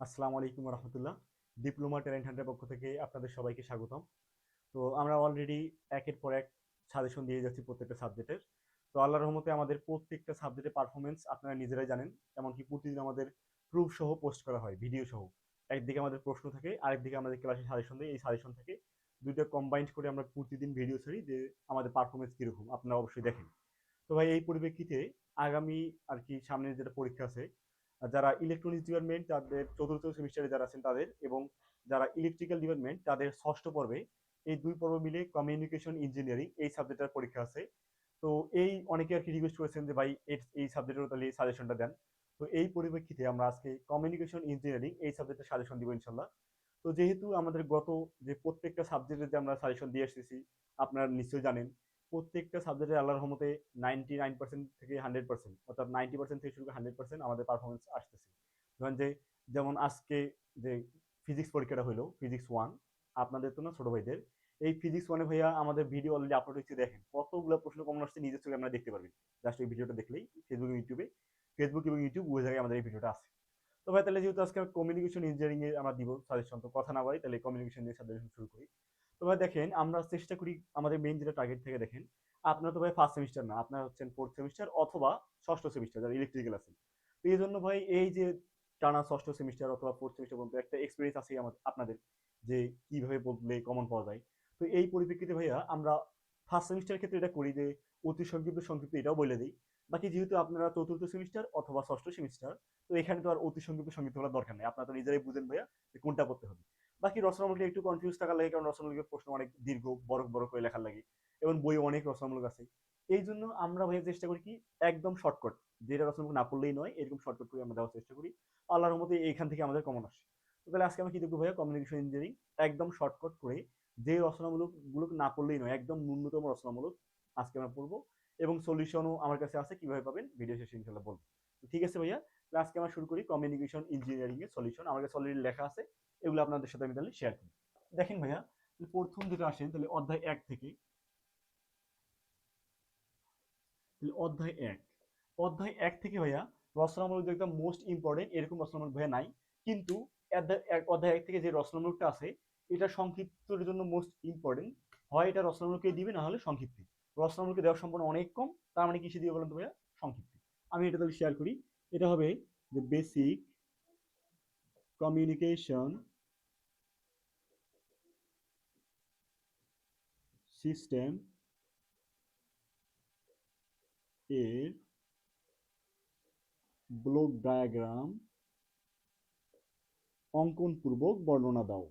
আসসালামু আলাইকুম রহমতুল্লাহ। Diploma talent হান্টের পক্ষ থেকে আপনাদের সবাইকে স্বাগতম। তো আমরা অলরেডি একের পর এক সাজেশন দিয়ে যাচ্ছি প্রত্যেকটা সাবজেক্টের। তো আল্লাহর রহমতে আমাদের প্রত্যেকটা সাবজেক্টের পারফরমেন্স আপনারা নিজেরাই জানেন। এমনকি প্রতিদিন আমাদের প্রুফ সহ পোস্ট করা হয়, ভিডিও সহ। একদিকে আমাদের প্রশ্ন থাকে, আরেকদিকে আমাদের ক্লাসে সাজেশন দেয়। এই সাজেশন থেকে দুইটা কম্বাইন্ড করে আমরা প্রতিদিন ভিডিও ছাড়ি যে আমাদের পারফরমেন্স কীরকম আপনারা অবশ্যই দেখেন। তো ভাই এই পরিপ্রেক্ষিতে আগামী আর কি সামনে যেটা পরীক্ষা আছে, যারা ইলেকট্রনিক্স ডিপার্টমেন্ট তাদের চতুর্থ সেমিস্টারে যারা আছেন তাদের, এবং যারা ইলেকট্রিক্যাল ডিপার্টমেন্ট তাদের ষষ্ঠ পর্বে, এই দুই পর্ব মিলে কমিউনিকেশন ইঞ্জিনিয়ারিং এই সাবজেক্টের পরীক্ষা আছে। তো এই অনেকে আর কি রিকোয়েস্ট করেছেন যে ভাই এই সাবজেক্টের তাহলে সাজেশনটা দেন। তো এই পরিপ্রেক্ষিতে আমরা আজকে কমিউনিকেশন ইঞ্জিনিয়ারিং এই সাবজেক্টের সাজেশন দিব ইনশাল্লাহ। তো যেহেতু আমাদের গত যে প্রত্যেকটা সাবজেক্টের যে আমরা সাজেশন দিয়ে এসেছি, আপনারা নিশ্চয়ই জানেন প্রত্যেকটা সাবজেক্টে আল্লাহর রহমতে 99% থেকে 100%, অর্থাৎ 90% থেকে শুরু করে 100% আমাদের পারফরমেন্স আসতেছে। ধরেন যে, যেমন আজকে যে ফিজিক্স পরীক্ষাটা হলো, ফিজিক্স ওয়ান, আপনাদের তো না, ছোট ভাইদের। এই ফিজিক্স ওয়ানে ভাইয়া আমাদের ভিডিও অলরেডি আপলোড হচ্ছে, দেখেন কতগুলো প্রশ্ন কমন আসছে, নিজের চোখে আপনারা দেখতে পারবেন। জাস্ট এই ভিডিওটা দেখলেই ফেসবুক এবং ইউটিউব উভয় জায়গায় আমাদের এই ভিডিওটা আছে। তো ভাই তাহলে যেহেতু আজকে কমিউনিকেশন ইঞ্জিনিয়ারিং এ আমরা দিব সাজেশন, তো কথা না বাড়ি তাহলে কমিউনিকেশন দিয়ে সাজেশন শুরু করি। তো ভাই দেখেন, আমরা চেষ্টা করি আমাদের মেইন যেটা টার্গেট থেকে, দেখেন আপনারা তো ভাই ফার্স্ট সেমিস্টার না, আপনারা হচ্ছেন ফোর্থ সেমিস্টার অথবা ষষ্ঠ সেমিস্টার যারা ইলেকট্রিক্যাল আছেন। তো এই জন্য ভাই এই যে টানা ষষ্ঠ সেমিস্টার অথবা ফোর্থ সেমিস্টার পর্যন্ত একটা এক্সপিরিয়েন্স আছে আমাদের, আপনাদের, যে কিভাবে বললে কমন পাওয়া যায়। তো এই পরিপ্রেক্ষিতে ভাইয়া আমরা ফার্স্ট সেমিস্টারের ক্ষেত্রে এটা করি যে অতি সংক্ষিপ্ত সংক্ষিপ্ত এটাও বলে দিই। বাকি যেহেতু আপনারা চতুর্থ সেমিস্টার অথবা ষষ্ঠ সেমিস্টার, তো এখানে তো আর অতি সংক্ষিপ্ত সংক্ষিপ্ত হওয়ার দরকার নেই, আপনারা তো নিজেরাই বুঝেন ভাইয়া যে কোনটা করতে হবে। বাকি রচনামূলকে একটু কনফিউজ থাকা লাগে, কারণ রচনামূলকের প্রশ্ন অনেক দীর্ঘ, বড় বড় করে লেখার লাগে, এবং বই অনেক রচনামূলক আছে। এই জন্য আমরা ভাইয়া চেষ্টা করি কি, একদম শর্টকাট, যেটা রচনামূলক না পড়লেই নয় এরকম শর্টকাট করে আমরা দেওয়ার চেষ্টা করি। আল্লাহর মতে এইখান থেকে আমাদের কমন আসে। তো তাহলে আজকে আমরা কি দেখবো ভাইয়া, কমিউনিকেশন ইঞ্জিনিয়ারিং একদম শর্টকাট করে, যে রচনামূলক গুলো না পড়লেই নয়, একদম ন্যূনতম রচনামূলক আজকে আমরা পড়বো। এবং সলিউশনও আমার কাছে আছে, কিভাবে পাবেন ভিডিও শেষে ইনশাল্লাহ বলবো। ঠিক আছে ভাইয়া, তাহলে আজকে আমরা শুরু করি কমিউনিকেশন ইঞ্জিনিয়ারিং এর সলিউশন। আমার কাছে অলরেডি লেখা আছে, এগুলো আপনাদের সাথে আমি তাহলে শেয়ার করি। দেখেন ভাইয়া, প্রথম যেটা আসেন তাহলে অধ্যায় এক থেকে, তাহলে অধ্যায় এক থেকে ভাইয়া রচনামূলক একদম মোস্ট ইম্পর্টেন্ট, এরকম রচনামূলক ভাইয়া নাই। কিন্তু অধ্যায় এক থেকে যে রচনামূলকটা আছে, এটা সংক্ষিপ্তের জন্য মোস্ট ইম্পর্টেন্ট। হয় এটা রচনামূলকে দিবে, না হলে সংক্ষিপ্তে। রচনামূলকে দেওয়ার সম্ভাবনা অনেক কম, তার মানে কিসে দিয়ে বলেন তো ভাইয়া, সংক্ষিপ্তে। আমি এটা তাহলে শেয়ার করি। এটা হবে যে বেসিক কমিউনিকেশন সিস্টেম এর ব্লক ডায়াগ্রাম অঙ্কনপূর্বক বর্ণনা দাও।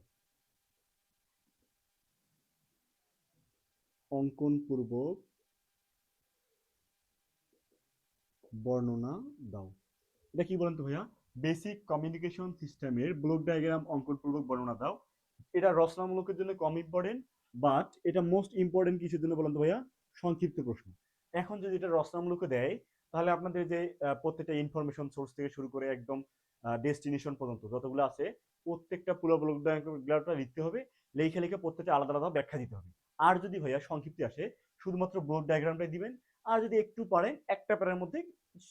অঙ্কনপূর্বক বর্ণনা দাও। এটা কি বলেন তো ভাইয়া, বেসিক কমিউনিকেশন সিস্টেমের ব্লক ডায়াগ্রাম অঙ্কনপূর্বক বর্ণনা দাও। এটা রচনামূলকের জন্য কম ইম্পর্টেন্ট, বাট এটা মোস্ট ইম্পর্টেন্ট কিসের জন্য বলেন তো ভাইয়া, সংক্ষিপ্ত প্রশ্ন। এখন যদি এটা রচনামূলকে দেয়, তাহলে আপনাদের যে প্রত্যেকটা ইনফরমেশন সোর্স থেকে শুরু করে একদম ডেস্টিনেশন পর্যন্ত যতগুলো আছে, প্রত্যেকটা পুরো ব্লক ডায়াগ্রামটা লিখতে হবে। লেখে লিখে প্রত্যেকটা আলাদা আলাদা ব্যাখ্যা দিতে হবে। আর যদি ভাইয়া সংক্ষিপ্তে আসে, শুধুমাত্র ব্লক ডায়াগ্রামটাই দিবেন। আর যদি একটু পারেন, একটা প্যারার মধ্যে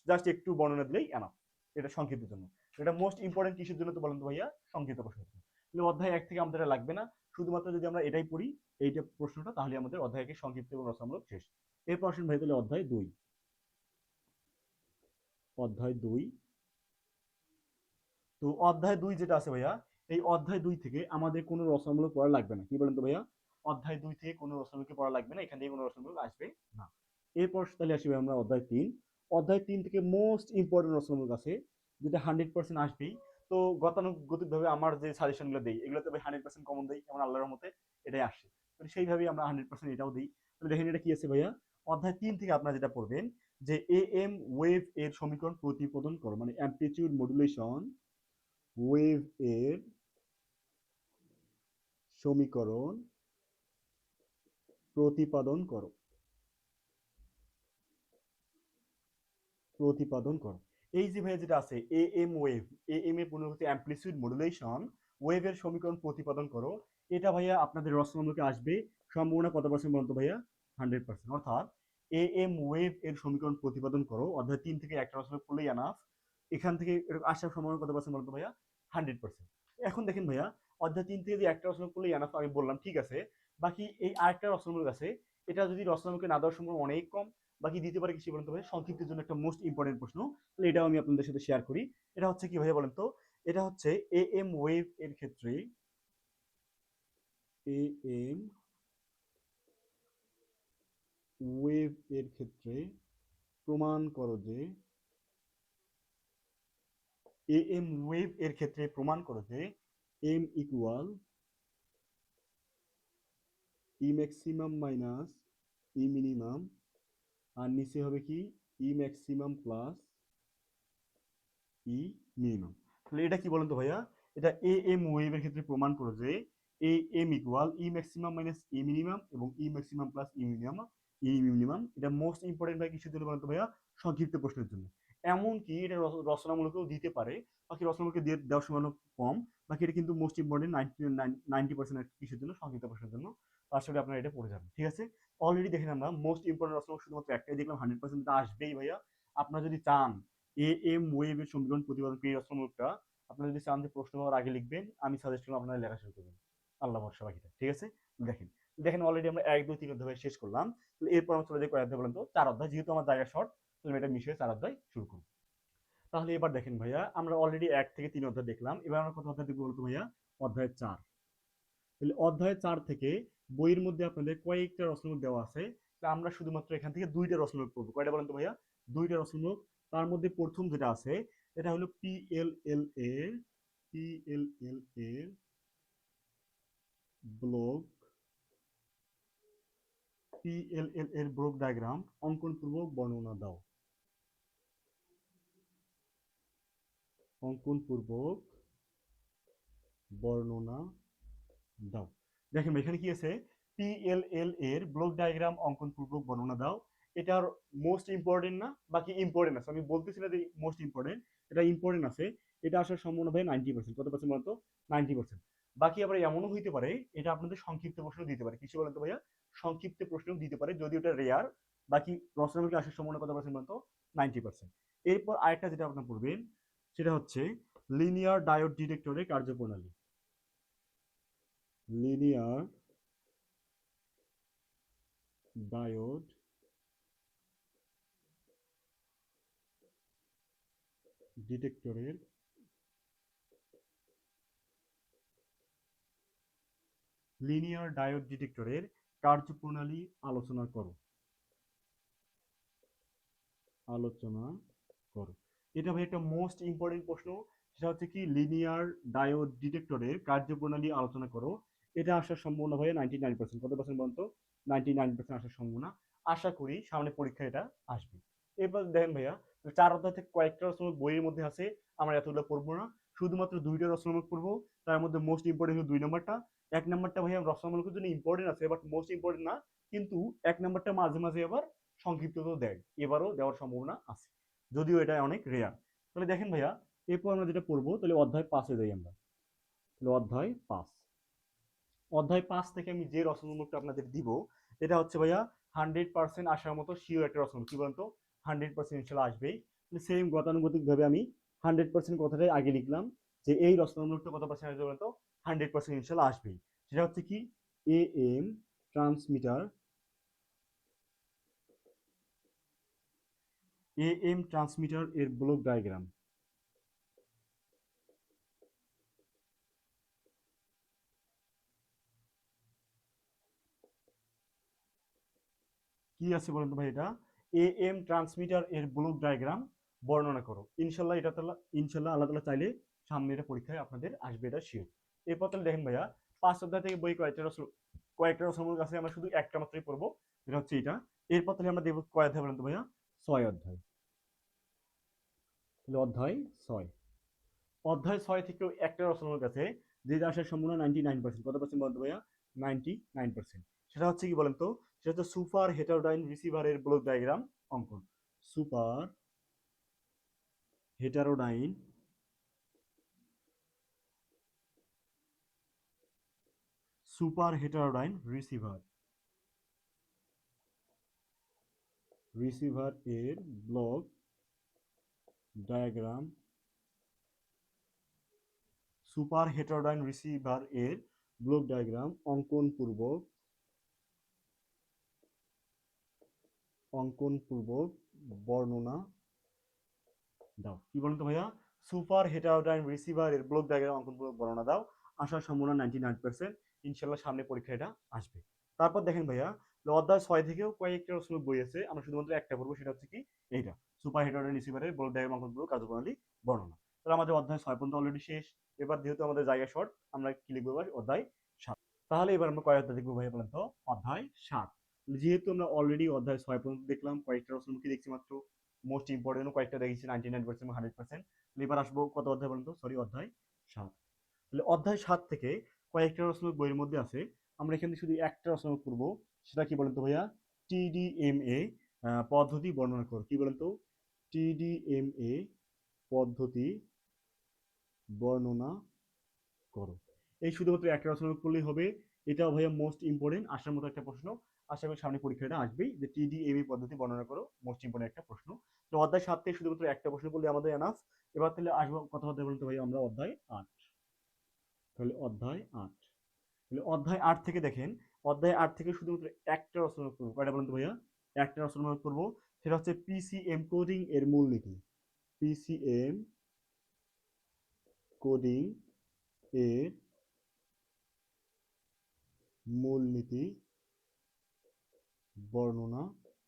জাস্ট একটু বর্ণনা দিলেই এনাফ। এটা সংক্ষিপ্তের জন্য। এটা মোস্ট ইম্পর্টেন্ট কিসের জন্য তো বলেন তো ভাইয়া, সংক্ষিপ্ত প্রশ্ন। তাহলে অধ্যায় এক থেকে আমাদের লাগবে না, শুধুমাত্র যদি আমরা এটাই পড়ি, এইটা প্রশ্নটা, তাহলে আমাদের অধ্যায় একে সংক্ষিপ্ত এবং রচনামূলক শেষ। এরপর আসেন ভাই তাহলে অধ্যায় দুই। অধ্যায় দুই, তো অধ্যায় দুই যেটা আছে ভাইয়া, এই অধ্যায় দুই থেকে আমাদের কোনো রচনামূলক পড়া লাগবে না। কি বলেন তো ভাইয়া, অধ্যায় দুই থেকে কোনো রচনামূলক পড়া লাগবে না, এখান থেকে কোনো রচনামূলক আসবে না। এরপর তাহলে আসবে আমরা অধ্যায় তিন। অধ্যায় তিন থেকে মোস্ট ইম্পর্টেন্ট রচনামূলক আছে, যেটা 100% আসবেই। তো গতানুগতিক ভাবে আমার যে সাজেশন গুলো দিই, এগুলো তবে 100% কমন দেই, যেমন আল্লাহর মতে এটাই আসে। তো সেইভাবেই আমরা 100% এটাও দিই। তাহলে দেখেন এটা কি আছে ভাইয়া, অধ্যায় তিন থেকে আপনারা যেটা পড়বেন, যে এ এম ওয়েভ এর সমীকরণ প্রতিপাদন করো, মানে অ্যামপ্লিটিউড মডুলেশন ওয়েভ এর সমীকরণ প্রতিপাদন করো। প্রতিপাদন করো। এই যে ভাইয়া যেটা আছে A M wave, A M এর পূর্ণ হচ্ছে অ্যামপ্লিটিউড মডুলেশন, ওয়েভের সমীকরণ প্রতিপাদন করো। এটা ভাইয়া আপনাদের রচনামূলকে আসবে। সম্ভাবনা কত পার্সেন্ট বলতো ভাইয়া, 100%। অর্থাৎ এ এম ওয়েভ এর সমীকরণ প্রতিপাদন করো, অধ্যায় তিন থেকে একটা রচনা করলেই এনাফ। এখান থেকে আসার সম্ভাবনা কত পার্সেন্ট বলতো ভাইয়া, 100%। এখন দেখেন ভাইয়া অধ্যায় 3 থেকে যে একটা রচনা করলে এনাফ, আমি বললাম ঠিক আছে, বাকি এই আরেকটা রচনামূলক আছে, এটা যদি রচনামূলকে না দেওয়ার সম্ভাবনা অনেক কম, বাকি দিতে পারে কিছু বলতে পারে সংক্ষিপ্তের জন্য একটা মোস্ট ইম্পর্টেন্ট প্রশ্ন, তাহলে এটাও আমি আপনাদের সাথে শেয়ার করি। এটা হচ্ছে কি ভাইয়া বলেন তো, এটা হচ্ছে এ এম ওয়েভ এর ক্ষেত্রে, এ এম ওয়েভ এর ক্ষেত্রে প্রমাণ করো যে, এ এম ওয়েভ এর ক্ষেত্রে প্রমাণ করো যে M equal E maximum minus E minimum, আর নিচে হবে কি ই ম্যাক্সিমাম প্লাস ই মিনিমাম। তাহলে এটা কি বলেন তো ভাইয়া, এটা এ এম ওয়েভের ক্ষেত্রে প্রমাণ করো যে A M equal E maximum minus E minimum এবং E maximum plus E minimum. এটা মোস্ট ইম্পর্টেন্ট ভাই কিসের জন্য বলেন তো ভাইয়া, সংক্ষিপ্ত প্রশ্নের জন্য। এমনকি এটা রচনামূলকেও দিতে পারে, বাকি রচনামূলকে দিয়ে দেওয়ার সময় কম, বাকি এটা কিন্তু মোস্ট ইম্পর্টেন্ট 90% কিসের জন্য, সংক্ষিপ্ত প্রশ্নের জন্য। আসলে আপনারা এটা পড়ে যাবেন, ঠিক আছে। অলরেডি দেখেন আমরা মোস্ট ইম্পর্টেন্ট রচনা শুধুমাত্র একটাই দেখলাম, 100% আসবেই ভাইয়া। আপনারা যদি চান এ এম ওয়েভের সমীকরণ প্রতিপাদন পেয়ে রচনামূলকটা, আপনারা যদি চান যে প্রশ্ন পাওয়ার আগে লিখবেন, আমি সাজেস্ট করব আপনারা লেখা শুরু করবেন, আল্লাহ ভরসা বাকিটা, ঠিক আছে। দেখেন দেখেন অলরেডি আমরা 1 2 3 অধ্যায় শেষ করলাম। তাহলে এরপর আমরা চলে যাই কয় অধ্যায় বলেন তো, 4 অধ্যায়, যেহেতু আমার জায়গা শর্ট, তাহলে এটা মিশিয়ে 4 অধ্যায় শুরু করব। তাহলে এবার দেখেন ভাইয়া, আমরা অলরেডি 1 থেকে 3 অধ্যায় দেখলাম, এবার আমরা কত অধ্যায় দেখবো বলতো ভাইয়া, অধ্যায় 4। তাহলে অধ্যায় 4 থেকে বইয়ের মধ্যে আপনাদের কয়েকটা রচনামূলক দেওয়া আছে, তা আমরা শুধুমাত্র এখান থেকে 2টা রচনামূলক পড়বো। কয়টা বলেন তো ভাইয়া, 2টা রচনামূলক। তার মধ্যে প্রথম যেটা আছে, এটা হলো পিএলএল এর ব্লক, পিএলএল এর ব্লক ডায়াগ্রাম অঙ্কন পূর্বক বর্ণনা দাও, অঙ্কন পূর্বক বর্ণনা দাও। দেখেন এখানে কি আছে, পিএলএল এর ব্লক ডায়াগ্রাম অঙ্কন পূর্বক বর্ণনা দাও। এটার মোস্ট ইম্পর্টেন্ট না, বাকি ইম্পর্টেন্ট আছে, আমি বলতেছি না যে মোস্ট ইম্পর্টেন্ট, এটা ইম্পর্টেন্ট আছে। এটা আসার সম্ভাবনা ভাই 90%। কত পার্সেন্ট বলতো, 90%। বাকি আবার এমনও হইতে পারে এটা আপনাদের সংক্ষিপ্ত প্রশ্ন দিতে পারে, কিছু বলেন তো ভাইয়া, সংক্ষিপ্ত প্রশ্ন দিতে পারে, যদি ওটা রেয়ার। বাকি রচনামূলকে আসার সম্ভাবনা কত পার্সেন্ট বলতো, 90%। এরপর আরেকটা যেটা আপনার পড়বেন, সেটা হচ্ছে লিনিয়ার ডায়োড ডিটেক্টরের কার্যপ্রণালী, লিনিয়ার ডায়োড ডিটেক্টরের লিনিয়ার ডায়োড ডিটেক্টরের কার্যপ্রণালী আলোচনা করো, আলোচনা করো। এটা ভাই একটা মোস্ট ইম্পর্টেন্ট প্রশ্ন, সেটা হচ্ছে কি লিনিয়ার ডায়োড ডিটেক্টরের কার্যপ্রণালী আলোচনা করো। এটা আসার সম্ভাবনা ভাই 99%। কত পার্সেন্ট বলতো, 99% আসার সম্ভাবনা। আশা করি সামনে পরীক্ষা এটা আসবে। এরপর দেখেন ভাইয়া, 4 অধ্যায় থেকে কয়েকটা রচনামূলক বইয়ের মধ্যে আছে, আমরা এতগুলো পড়বো না, শুধুমাত্র 2টা রচনামূলক পড়বো। তার মধ্যে মোস্ট ইম্পর্টেন্ট হলো 2 নম্বরটা। 1 নম্বরটা ভাইয়া রচনামূলকের জন্য ইম্পর্টেন্ট আছে, বাট মোস্ট ইম্পর্টেন্ট না। কিন্তু 1 নম্বরটা মাঝে মাঝে আবার সংক্ষিপ্ত দেয়, এবারও দেওয়ার সম্ভাবনা আছে, যদিও এটা অনেক রেয়ার। তাহলে দেখেন ভাইয়া, এরপর আমরা যেটা পড়বো, তাহলে অধ্যায় 5-এ যাই আমরা। তাহলে অধ্যায় 5, অধ্যায় 5 থেকে আমি যে রচনামূলকটা আপনাদের দিব, এটা হচ্ছে ভাইয়া 100% আসার মতো শিওর একটা রচনামূলক। কি বলতো, 100% ইনশাল্লাহ আসবেই। সেম গতানুগতিক ভাবে আমি 100% কথাটাই আগে লিখলাম, যে এই রচনামূলকটা কত পার্সেন্ট আসবে বলতো, 100% ইনশাল্লাহ আসবেই। সেটা হচ্ছে কি A M transmitter, A M transmitter এর ব্লক ডায়াগ্রাম। কি আছে বলেন তো ভাই, এটা এ এম ট্রান্সমিটার এর ব্লক ডায়াগ্রাম বর্ণনা করো। ইনশাল্লাহ এটা তাহলে, ইনশাল্লাহ আল্লাহ তালা চাইলে সামনে এটা পরীক্ষায় আপনাদের আসবে, এটা শিওর। এরপর তাহলে দেখেন ভাইয়া, 5 অধ্যায় থেকে বই কয়েকটা রচনামূলক আছে, আমরা শুধু একটা মাত্রই পড়বো, এটা হচ্ছে এটা। এরপর তাহলে আমরা দেখবো কয় অধ্যায় বলেন তো ভাইয়া, 6 অধ্যায়। তাহলে অধ্যায় 6, অধ্যায় 6 থেকেও একটা রচনামূলক আছে, যেটা আসার সম্ভাবনা 99%। কত পার্সেন্ট বলতো ভাইয়া, 99%। সেটা হচ্ছে কি বলেন তো, সেটা হচ্ছে সুপার হেটারোডাইন রিসিভারের ব্লক ডায়াগ্রাম অঙ্কন। সুপার হেটারোডাইন সুপার হেটারোডাইন রিসিভার এর ব্লক ডায়াগ্রাম সুপার হেটারোডাইন রিসিভার এর ব্লক ডায়াগ্রাম অঙ্কন পূর্বক বর্ণনা দাও। কি বলেন তো ভাইয়া? সুপার হেটারোডাইন রিসিভার এর ব্লক ডায়াগ্রাম অঙ্কন পূর্বক বর্ণনা দাও। আসার সম্ভাবনা 99%। ইনশাল্লাহ সামনে পরীক্ষা এটা আসবে। তারপর দেখেন ভাইয়া, অধ্যায় 6 থেকেও কয়েকটা রচনামূলক বই আছে, আমরা শুধুমাত্র একটা পড়বো, সেটা হচ্ছে কি এইটা, সুপার হেটারোডাইন রিসিভারের ব্লক ডায়াগ্রাম অঙ্কন পূর্বক কার্যপ্রণালী বর্ণনা। তাহলে আমাদের অধ্যায় 6 পর্যন্ত অলরেডি শেষ। এবার যেহেতু আমাদের জায়গা শর্ট, আমরা কি লিখবো এবার? অধ্যায় 7। তাহলে এবার আমরা কয় অধ্যায় দেখবো ভাইয়া বলেন তো? অধ্যায় 7। যেহেতু আমরা অলরেডি অধ্যায় 6 পর্যন্ত দেখলাম, কয়েকটা রচনামূলক দেখছি মাত্র, মোস্ট ইম্পর্টেন্ট কয়েকটা দেখেছি 99% 100%। এবার আসবো কত অধ্যায় বলুন তো? সরি, অধ্যায় 7। তাহলে অধ্যায় 7 থেকে কয়েকটা রচনামূলক বইয়ের মধ্যে আছে, আমরা এখানে শুধু একটা রচনামূলক পড়ব। সেটা কি বলেন তো ভাইয়া? টিডিএমএ পদ্ধতি বর্ণনা করো। কি বলেন তো? টিডিএমএ পদ্ধতি বর্ণনা করো। এই শুধুমাত্র একটা রচনামূলক পড়লেই হবে। এটাও ভাইয়া মোস্ট ইম্পর্টেন্ট, আসার মতো একটা প্রশ্ন। আশা করি সামনে পরীক্ষাটা আসবেই, যে টিডিএমএ পদ্ধতি বর্ণনা করো, মোস্ট ইম্পর্টেন্ট একটা প্রশ্ন। তো অধ্যায় 7 থেকে শুধুমাত্র একটা প্রশ্ন পড়লে আমাদের এনাফ। এবার তাহলে আসবো কত অধ্যায় বলতে ভাই? আমরা অধ্যায় 8। তাহলে অধ্যায় 8, তাহলে অধ্যায় 8 থেকে দেখেন, অধ্যায় 8 থেকে শুধুমাত্র একটা রচনা করবো। কয়টা বলুন তো ভাইয়া? একটা রচনা করবো, সেটা হচ্ছে পিসিএম কোডিং এর মূলনীতি। পিসিএম কোডিং এর মূলনীতি বর্ণনা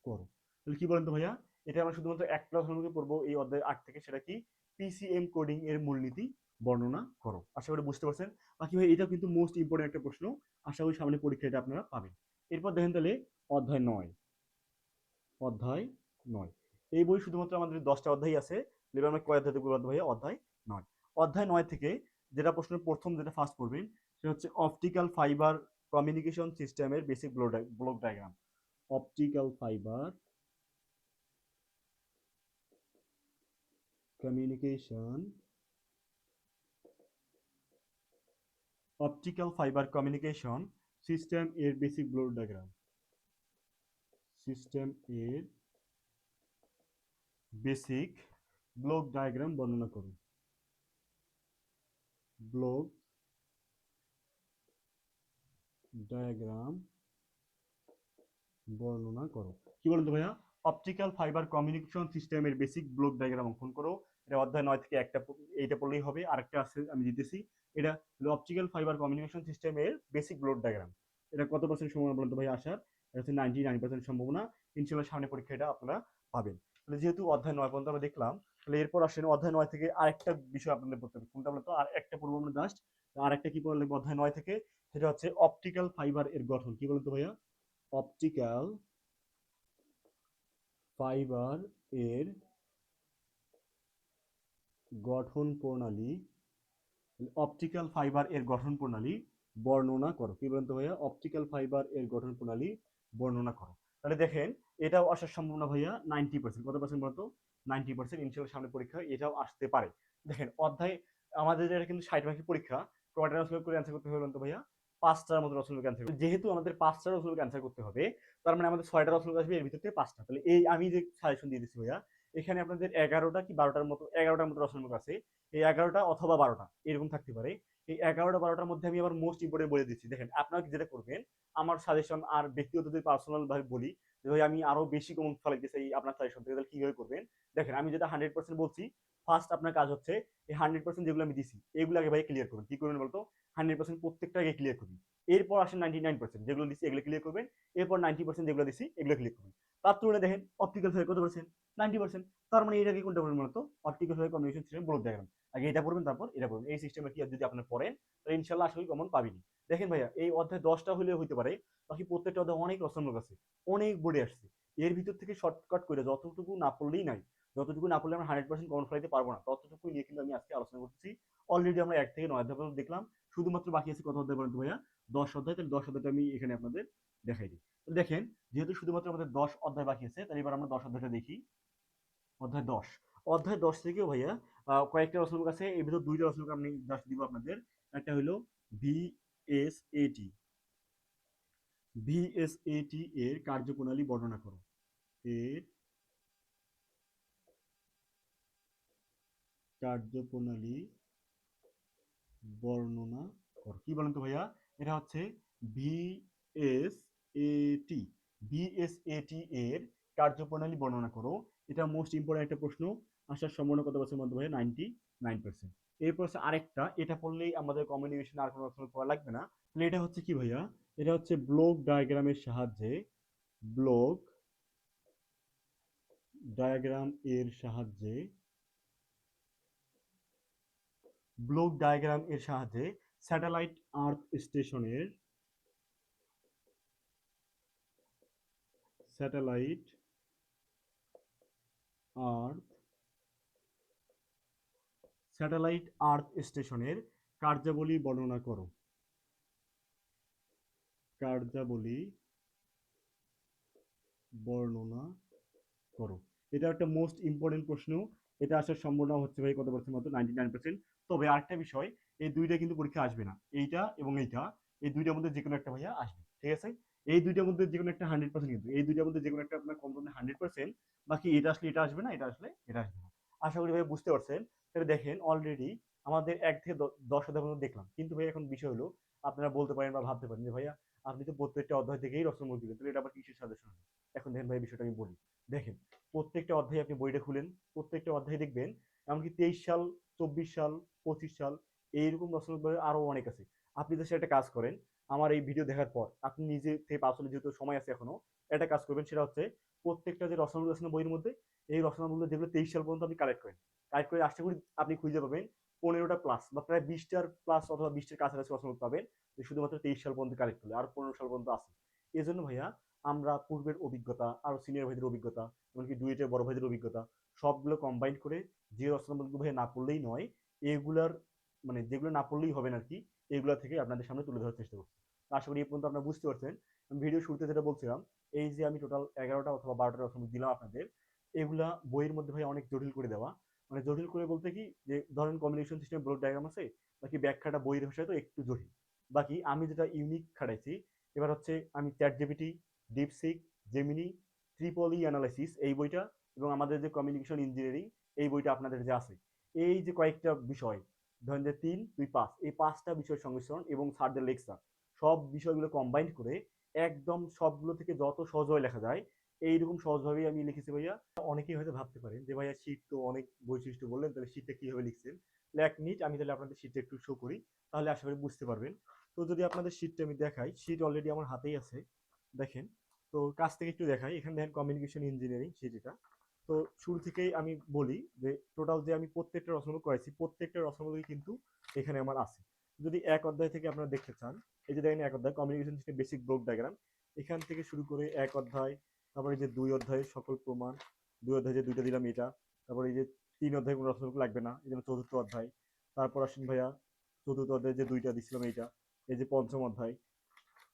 করো। তাহলে কি বলেন তো ভাইয়া? এটা আমরা শুধুমাত্র একটা রচনা পড়বো এই অধ্যায় 8 থেকে, সেটা কি? পিসিএম কোডিং এর মূলনীতি বর্ণনা করো। আশা করি বুঝতে পারছেন। বাকি ভাই এটা কিন্তু মোস্ট ইম্পর্টেন্ট একটা প্রশ্ন, আশা করি সামনে পরীক্ষা এটা আপনারা পাবেন। এরপর দেখেন তাহলে অধ্যায় 9। অধ্যায় 9, এই বই শুধুমাত্র আমাদের 10টা অধ্যায় আছে। এবার আমরা কয় অধ্যায় দেখবো ভাইয়া? অধ্যায় 9। অধ্যায় 9 থেকে যেটা প্রশ্নের প্রথম যেটা ফার্স্ট পড়বেন, সেটা হচ্ছে অপটিক্যাল ফাইবার কমিউনিকেশন সিস্টেমের basic block diagram. Optical fibre communication optical fibre communication system এর বেসিক ব্লক ডায়াগ্রাম। সিস্টেম এর বেসিক ব্লক ডায়াগ্রাম বর্ণনা করুন। ব্লক ডায়াগ্রাম বর্ণনা করো। কি বলতো ভাইয়া? অপটিক্যাল ফাইবার কমিউনিকেশন সিস্টেমের বেসিক ব্লক ডায়াগ্রাম অঙ্কন করো। এটা অধ্যায় 9 থেকে একটা, এইটা পড়লেই হবে। আরেকটা আছে আমি দিতেছি, এটা হলো অপটিক্যাল ফাইবার কমিউনিকেশন সিস্টেমের বেসিক ব্লক ডায়াগ্রাম। এটা কত পার্সেন্ট সম্ভাবনা বলতো ভাই আসার? এটা হচ্ছে 99% সম্ভাবনা। ইনশাআল্লাহ সামনে পরীক্ষা এটা আপনারা পাবেন। তাহলে যেহেতু অধ্যায় 9 পর্যন্ত আমরা দেখলাম, তাহলে এরপর আসেন অধ্যায় 9 থেকে আরেকটা বিষয় আপনাদের পড়তে হবে। কোনটা বলতো? আর একটা পড়বো আমরা জাস্ট। আরেকটা কি পড়া লাগবে অধ্যায় 9 থেকে? সেটা হচ্ছে অপটিক্যাল ফাইবার এর গঠন। কি বলতো ভাইয়া? অপটিক্যাল ফাইবার এর গঠন প্রণালী। অপটিক্যাল ফাইবার এর গঠন প্রণালী বর্ণনা করো। কি বলেন তো ভাইয়া? অপটিক্যাল ফাইবার এর গঠন প্রণালী বর্ণনা করো। তাহলে দেখেন, এটাও আসার সম্ভাবনা ভাইয়া 90%। কত পার্সেন্ট বলতো? 90%। ইনশাআল্লাহ সামনে পরীক্ষা এটাও আসতে পারে। দেখেন অধ্যায়, আমাদের এটা কিন্তু 60 মার্কের পরীক্ষা। কয়টা রচনা করে অ্যান্সার করতে হবে বলতো ভাইয়া? 5টার মতো রচনা করে অ্যান্সার। যেহেতু আমাদের 5টা রচনা করে অ্যান্সার করতে হবে, তার মানে আমাদের 6টা রচনা আসবে, এর ভিতর থেকে 5টা। তাহলে এই আমি যে সাজেশন দিয়ে দিচ্ছি ভাইয়া, এখানে আপনাদের 11টা কি 12টার মতো, 11টার মতো রচনা আছে। এই 11টা অথবা 12টা এরকম থাকতে পারে। এই 11টা 12টার মধ্যে আমি আবার মোস্ট ইম্পর্টেন্ট বলে দিচ্ছি। দেখেন আপনারা যেটা করবেন, আমার সাজেশন আর ব্যক্তিগত যদি পার্সোনাল ভাবে বলি, যে ভাই আমি আরো বেশি কমন ফলাইতে চাই আপনার সাজেশন থেকে, তাহলে কিভাবে করবেন? দেখেন আমি যেটা 100% বলছি, ফার্স্ট আপনার কাজ হচ্ছে এই 100% যেগুলো আমি দিছি এগুলো আগে ভাই ক্লিয়ার করবেন। কি করবেন বলতো? 100% প্রত্যেকটা আগে ক্লিয়ার করবেন। এরপর আসেন 99% যেগুলো দিছি এগুলো ক্লিয়ার করবেন। এরপর 90% যেগুলো দিছি এগুলো ক্লিয়ার করবেন। তার তুলনায় দেখেন অপটিক্যাল ফাইবার কত পার্সেন্ট? 90%। তার মানে এটাকে কোনটা বলবেন বলতো? Optical fibre communication system block diagram. আগে এটা পড়বেন, তারপর এটা পড়বেন। এই সিস্টেমে কি যদি আপনারা পড়েন, তাহলে ইনশাআল্লাহ আসলে কমন পাবেনই। দেখেন ভাইয়া, এই অধ্যায় 10টা হলেও হইতে পারে, বাকি প্রত্যেকটা অধ্যায় অনেক রচনামূলক আছে, অনেক বোর্ডে আসছে। এর ভিতর থেকে শর্টকাট করে যতটুকু না পড়লেই নাই, যতটুকু না পড়লে আমরা 100% কমন ফলাইতে পারবো না, ততটুকু নিয়ে কিন্তু আমি আজকে আলোচনা করতেছি। অলরেডি আমরা 1 থেকে 9 অধ্যায় পর্যন্ত দেখলাম। শুধুমাত্র বাকি আছে কত অধ্যায় পর্যন্ত ভাইয়া? 10 অধ্যায়। তাহলে 10 অধ্যায়টা আমি এখানে আপনাদের দেখাই দিই। দেখেন, যেহেতু শুধুমাত্র আমাদের 10 অধ্যায় বাকি আছে, তাহলে এবার আমরা 10 অধ্যায়টা দেখি। অধ্যায় 10। অধ্যায় 10 থেকেও ভাইয়া কয়েকটা রচনামূলক আছে, এর ভিতর 2টা রচনামূলক আমি জাস্ট দিব আপনাদের। একটা হলো ভিএসএটি। ভিএসএটি এর কার্যপ্রণালী বর্ণনা করো। এর কার্যপ্রণালী বর্ণনা করো। কি বলেন তো ভাইয়া? এটা হচ্ছে ভিএসএটি। ভিএসএটি এর কার্যপ্রণালী বর্ণনা করো। এটা মোস্ট ইম্পর্টেন্ট একটা প্রশ্ন। আসার সম্ভাবনা কত পার্সেন্ট মধ্যে ভাইয়া? 99%। এরপর হচ্ছে আরেকটা, এটা পড়লেই আমাদের কমিউনিকেশন আর কোনো রকম পড়া লাগবে না। তাহলে এটা হচ্ছে কি ভাইয়া? এটা হচ্ছে ব্লক ডায়াগ্রামের সাহায্যে, ব্লক ডায়াগ্রাম এর সাহায্যে, ব্লক ডায়াগ্রাম এর সাহায্যে স্যাটেলাইট আর্থ স্টেশনের, স্যাটেলাইট আর্থ স্যাটেলাইট আর্থ স্টেশনের কার্যাবলী বর্ণনা করো। কার্যাবলী বর্ণনা করো। এটা একটা মোস্ট ইম্পর্টেন্ট প্রশ্ন। এটা আসার সম্ভাবনা হচ্ছে ভাই কত পার্সেন্ট মতো? 99%। তবে আরেকটা বিষয়, এই দুইটা কিন্তু পরীক্ষা আসবে না, এইটা এবং এইটা, এই দুইটার মধ্যে যে কোনো একটা ভাইয়া আসবে, ঠিক আছে? এই দুইটার মধ্যে যে কোনো একটা 100%, কিন্তু এই দুইটার মধ্যে যে কোনো একটা আপনার কমপক্ষে 100%। বাকি এটা আসলে এটা আসবে না, এটা আসলে এটা আসবে না। আশা করি ভাই বুঝতে পারছেন। তাহলে দেখেন অলরেডি আমাদের 1 থেকে 10 অধ্যায় পর্যন্ত দেখলাম, কিন্তু ভাই এখন বিষয় হলো, আপনারা বলতে পারেন বা ভাবতে পারেন যে ভাইয়া আপনি তো প্রত্যেকটা অধ্যায় থেকেই রচনামূলক দিবেন, তাহলে এটা আবার কিসের সাজেশন? এখন দেখেন ভাই বিষয়টা আমি বলি। দেখেন, প্রত্যেকটা অধ্যায়ে আপনি বইটা খুলেন, প্রত্যেকটা অধ্যায়ে দেখবেন এমনকি 23 সাল, 24 সাল, 25 সাল, এইরকম রচনা বই আরো অনেক আছে। আপনি তো সেটা একটা কাজ করেন, আমার এই ভিডিও দেখার পর আপনি নিজে থেকে আসলে যেহেতু সময় আছে এখনো, একটা কাজ করবেন, সেটা হচ্ছে প্রত্যেকটা যে রচনামূলক রচনা বইয়ের মধ্যে এই রচনামূলক যেগুলো 23 সাল পর্যন্ত আপনি কালেক্ট করেন, কালেক্ট করে আশা করি আপনি খুঁজে পাবেন 15টা প্লাস বা প্রায় 20টার প্লাস অথবা 20টার কাছাকাছি রচনামূলক পাবেন, যে শুধুমাত্র 23 সাল পর্যন্ত কালেক্ট করলে, আর 15 সাল পর্যন্ত আছে। এই জন্য ভাইয়া আমরা পূর্বের অভিজ্ঞতা, আরো সিনিয়র ভাইদের অভিজ্ঞতা, এমনকি ডুয়েটের বড় ভাইদের অভিজ্ঞতা, সবগুলো কম্বাইন করে যে রচনাগুলো ভাই না পড়লেই নয়, এগুলার মানে যেগুলো না পড়লেই হবে না আর কি, এগুলা থেকে আপনাদের সামনে তুলে ধরার চেষ্টা করছি। আশা করি এই পর্যন্ত আপনারা বুঝতে পারছেন। ভিডিও শুরুতে যেটা বলছিলাম, এই যে আমি টোটাল 11টা অথবা 12টা রচনা দিলাম আপনাদের, এগুলা বইয়ের মধ্যে ভাই অনেক জটিল করে দেওয়া। মানে জটিল করে বলতে কি, যে ধরেন কম্বিনেশন সিস্টেম ব্লক ডায়াগ্রাম আছে, বাকি ব্যাখ্যাটা বইয়ের ভাষায় তো একটু জটিল। বাকি আমি যেটা ইউনিক খাটাইছি, এবার হচ্ছে আমি chat GPT, DeepSeek, Gemini, Tripoli analysis এই বইটা, এবং আমাদের যে কমিউনিকেশন ইঞ্জিনিয়ারিং এই বইটা আপনাদের যে আছে, এই যে কয়েকটা বিষয়, ধরেন যে 3, 2, 5, এই 5টা বিষয় সংমিশ্রণ এবং স্যারদের লেকচার, সব বিষয়গুলো কম্বাইন করে একদম সবগুলো থেকে যত সহজভাবে লেখা যায় এইরকম সহজভাবেই আমি লিখেছি ভাইয়া। অনেকেই হয়তো ভাবতে পারেন যে ভাইয়া শীট তো অনেক বৈশিষ্ট্য বললেন, তাহলে শীটটা কিভাবে লিখছেন? 1 মিনিট আমি তাহলে আপনাদের শীটটা একটু শো করি, তাহলে আশা করি বুঝতে পারবেন। তো যদি আপনাদের শীটটা আমি দেখাই, শীট অলরেডি আমার হাতেই আছে, দেখেন। তো কাছ থেকে একটু দেখাই, এখানে দেখেন কমিউনিকেশন ইঞ্জিনিয়ারিং শীট এটা। তো শুরু থেকেই আমি বলি যে টোটাল যে আমি প্রত্যেকটা রচনামূলক করেছি, প্রত্যেকটা রচনামূলকই কিন্তু এখানে আমার আছে। যদি এক অধ্যায় থেকে আপনারা দেখতে চান, এই যে দেখেন এক অধ্যায় communication system basic block diagram, এখান থেকে শুরু করে এক অধ্যায়, তারপরে যে 2 অধ্যায়ের সকল প্রমাণ, 2 অধ্যায় যে দুইটা দিলাম এটা, তারপরে এই যে 3 অধ্যায় কোনো রচনামূলক লাগবে না, এই জন্য চতুর্থ অধ্যায়। তারপর আসেন ভাইয়া চতুর্থ অধ্যায় যে দুইটা দিছিলাম এইটা, এই যে পঞ্চম অধ্যায়।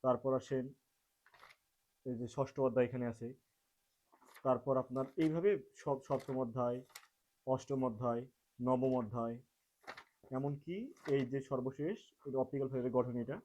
তারপর আসেন এই যে ষষ্ঠ অধ্যায় এখানে আছে। তারপর আপনার এইভাবে সপ্তম অধ্যায়, অষ্টম অধ্যায়, নবম অধ্যায়, এমনকি এই যে সর্বশেষ অপটিক্যাল ফাইবারের গঠন এটা,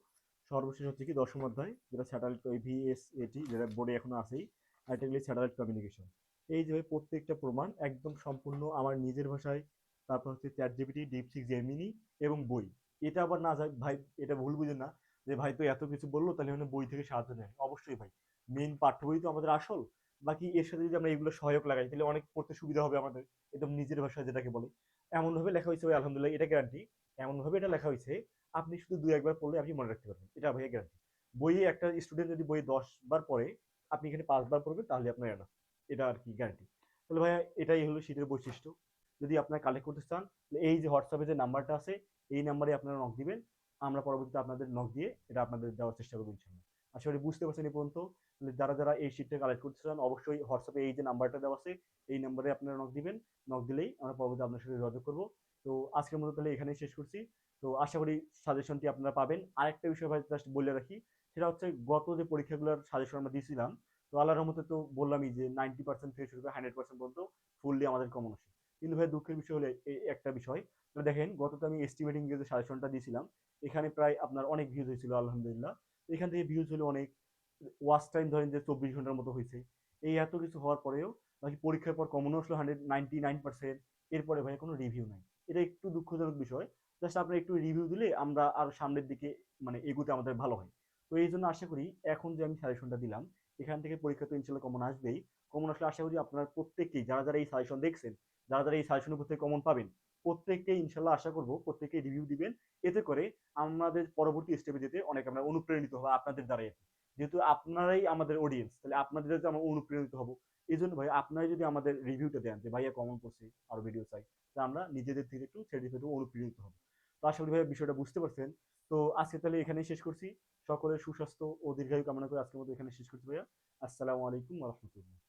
সর্বশেষ হচ্ছে কি 10ম অধ্যায়, যেটা স্যাটেলাইট ভিএসএটি, যেটা বোর্ডে এখনো আছেই, আর এটা স্যাটেলাইট কমিউনিকেশন। এই যে প্রত্যেকটা প্রমাণ একদম সম্পূর্ণ আমার নিজের ভাষায়, তারপর হচ্ছে চ্যাট জিপিটি, ডিপসিক, জেমিনি এবং বই। এটা আবার না যায় ভাই, এটা ভুল বুঝেন না যে ভাই তো এত কিছু বললো তাহলে মানে বই থেকে সাহায্য নেয়, অবশ্যই ভাই মেন পাঠ্য বই তো আমাদের আসল। বাকি এর সাথে যদি আমরা এগুলো সহায়ক লাগাই তাহলে অনেক পড়তে সুবিধা হবে আমাদের, একদম নিজের ভাষায় যেটাকে বলে। এমন ভাবে লেখা হয়েছে ভাই, আলহামদুলিল্লাহ এটা গ্যারান্টি। এমন ভাবে এটা লেখা হয়েছে, আপনি শুধু 2 একবার পড়লে আপনি মনে রাখতে পারবেন, এটা ভাইয়া গ্যারান্টি। বইয়ে একটা স্টুডেন্ট যদি বই 10 বার পড়ে, আপনি এখানে 5 বার পড়বেন, তাহলে আপনার এনা, এটা আর কি গ্যারান্টি। তাহলে ভাইয়া এটাই হলো শীতের বৈশিষ্ট্য। যদি আপনারা কালেক্ট করতে চান, এই যে হোয়াটসঅ্যাপে যে নাম্বারটা আছে, এই নাম্বারে আপনারা নক দিবেন, আমরা পরবর্তীতে আপনাদের নক দিয়ে এটা আপনাদের দেওয়ার চেষ্টা করবো ইনশাল্লাহ। আশা করি বুঝতে পারছেন এই পর্যন্ত। যারা যারা এই শীটটা কালেক্ট করতে চান, অবশ্যই হোয়াটসঅ্যাপে এই যে নাম্বারটা দেওয়া আছে, এই নাম্বারে আপনারা নক দিবেন, নক দিলেই আমরা পরবর্তীতে আপনার সাথে যোগাযোগ করবো। তো আজকের মতো তাহলে এখানেই শেষ করছি। তো আশা করি সাজেশনটি আপনারা পাবেন। আরেকটা বিষয় ভাই জাস্ট বলে রাখি, সেটা হচ্ছে গত যে পরীক্ষাগুলোর সাজেশন আমরা দিয়েছিলাম, তো আল্লাহর রহমতে তো বললামই যে 90% থেকে শুরু করে 100% পর্যন্ত ফুললি আমাদের কমন আসে। কিন্তু ভাই দুঃখের বিষয় হলো এই একটা বিষয়, তো দেখেন গত তো আমি এস্টিমেটিং যে সাজেশনটা দিয়েছিলাম, এখানে প্রায় আপনার অনেক ভিউজ হয়েছিল আলহামদুলিল্লাহ। তো এখান থেকে ভিউজ হলো অনেক, ওয়াচ টাইম ধরেন যে 24 ঘন্টার মতো হয়েছে। এই এত কিছু হওয়ার পরেও বাকি পরীক্ষার পর কমনও আসলো 99%, এরপরে ভাই কোনো রিভিউ নাই। এটা একটু দুঃখজনক বিষয়। জাস্ট আপনারা একটু রিভিউ দিলে আমরা আরো সামনের দিকে মানে এগুতে আমাদের ভালো হয়। তো এই জন্য আশা করি এখন যে আমি সাজেশনটা দিলাম এখান থেকে পরীক্ষা তো ইনশাল্লাহ কমন আসবেই। কমন আসলে আশা করি আপনারা প্রত্যেককেই যারা যারা এই সাজেশন দেখছেন, যারা যারা এই সাজেশনের উপর থেকে কমন পাবেন, প্রত্যেককেই ইনশাল্লাহ আশা করবো প্রত্যেকেই রিভিউ দিবেন। এতে করে আমাদের পরবর্তী স্টেপে যেতে অনেক আমরা অনুপ্রাণিত হবো আপনাদের দ্বারাই। যেহেতু আপনারাই আমাদের অডিয়েন্স, তাহলে আপনাদের যাতে আমরা অনুপ্রাণিত হবো। এই জন্য ভাই আপনারা যদি আমাদের রিভিউটা দেন যে ভাইয়া কমন করছে আরো ভিডিও চাই, তা আমরা নিজেদের থেকে একটু স্যাটিসফাইড অনুপ্রাণিত হবো। তো আশা করি ভাইয়া বিষয়টা বুঝতে পারছেন। তো আজকে তাহলে এখানেই শেষ করছি। সকলের সুস্বাস্থ্য ও দীর্ঘায়ু কামনা করে আজকের মতো এখানে শেষ করছি ভাইয়া। আসসালামু আলাইকুম ওয়া রাহমাতুল্লাহ।